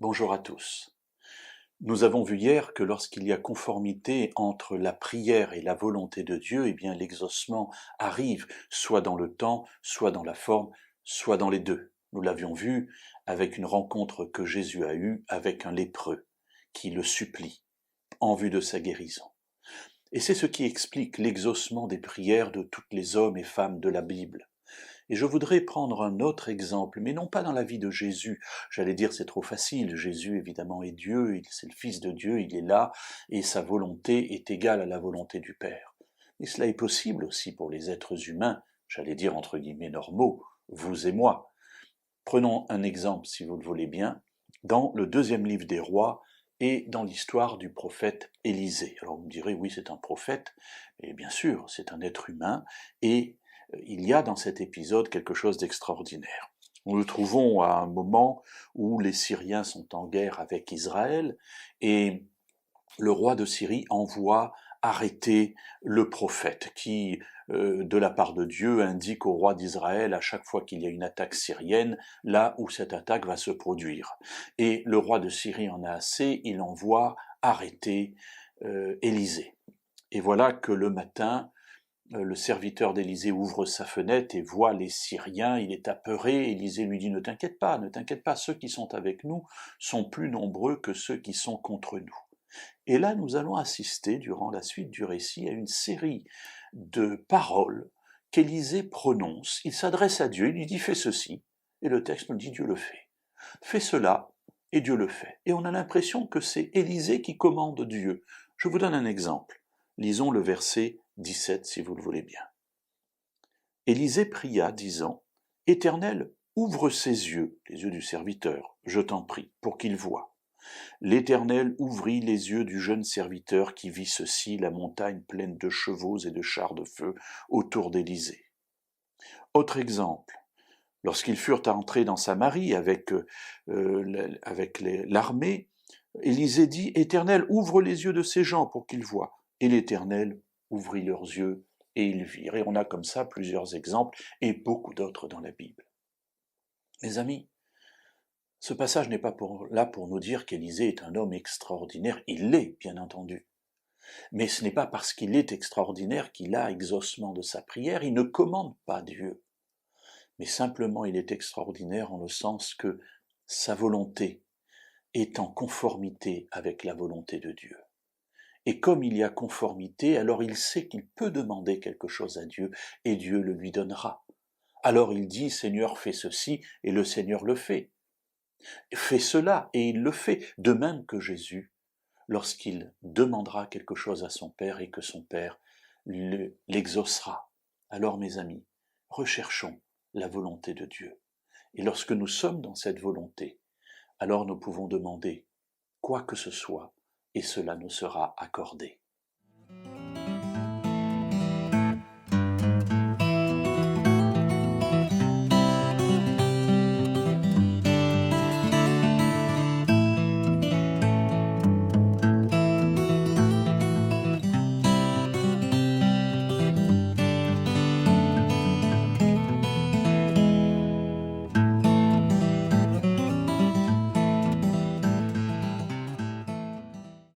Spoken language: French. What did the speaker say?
Bonjour à tous. Nous avons vu hier que lorsqu'il y a conformité entre la prière et la volonté de Dieu, eh bien l'exaucement arrive, soit dans le temps, soit dans la forme, soit dans les deux. Nous l'avions vu avec une rencontre que Jésus a eue avec un lépreux, qui le supplie en vue de sa guérison. Et c'est ce qui explique l'exaucement des prières de tous les hommes et femmes de la Bible. Et je voudrais prendre un autre exemple, mais non pas dans la vie de Jésus. J'allais dire c'est trop facile. Jésus évidemment est Dieu, c'est le Fils de Dieu, il est là, et sa volonté est égale à la volonté du Père. Mais cela est possible aussi pour les êtres humains, j'allais dire entre guillemets normaux, vous et moi. Prenons un exemple, si vous le voulez bien, dans le deuxième livre des rois et dans l'histoire du prophète Élisée. Alors vous me direz, oui, c'est un prophète, et bien sûr, c'est un être humain, et il y a dans cet épisode quelque chose d'extraordinaire. Nous le trouvons à un moment où les Syriens sont en guerre avec Israël, et le roi de Syrie envoie arrêter le prophète qui, de la part de Dieu, indique au roi d'Israël à chaque fois qu'il y a une attaque syrienne, là où cette attaque va se produire. Et le roi de Syrie en a assez, il envoie arrêter Élisée. Et voilà que le matin, le serviteur d'Élisée ouvre sa fenêtre et voit les Syriens, il est apeuré, Élisée lui dit « Ne t'inquiète pas, ceux qui sont avec nous sont plus nombreux que ceux qui sont contre nous ». Et là, nous allons assister, durant la suite du récit, à une série de paroles qu'Élisée prononce. Il s'adresse à Dieu, il lui dit « Fais ceci », et le texte nous dit « Dieu le fait ». « Fais cela », et Dieu le fait. Et on a l'impression que c'est Élisée qui commande Dieu. Je vous donne un exemple. Lisons le verset 17, si vous le voulez bien. Élisée pria, disant « Éternel, ouvre ses yeux, les yeux du serviteur, je t'en prie, pour qu'il voie. » L'Éternel ouvrit les yeux du jeune serviteur qui vit ceci, la montagne pleine de chevaux et de chars de feu autour d'Élisée. Autre exemple, lorsqu'ils furent entrés dans Samarie avec l'armée, Élisée dit « Éternel, ouvre les yeux de ces gens pour qu'ils voient. » Et l'Éternel ouvrit leurs yeux et ils virent. Et on a comme ça plusieurs exemples et beaucoup d'autres dans la Bible. Mes amis, ce passage n'est pas là pour nous dire qu'Élisée est un homme extraordinaire. Il l'est, bien entendu. Mais ce n'est pas parce qu'il est extraordinaire qu'il a exaucement de sa prière. Il ne commande pas Dieu. Mais simplement il est extraordinaire en le sens que sa volonté est en conformité avec la volonté de Dieu. Et comme il y a conformité, alors il sait qu'il peut demander quelque chose à Dieu, et Dieu le lui donnera. Alors il dit « Seigneur, fais ceci », et le Seigneur le fait. Fais cela, et il le fait, de même que Jésus, lorsqu'il demandera quelque chose à son Père et que son Père l'exaucera. Alors mes amis, recherchons la volonté de Dieu. Et lorsque nous sommes dans cette volonté, alors nous pouvons demander quoi que ce soit, et cela nous sera accordé.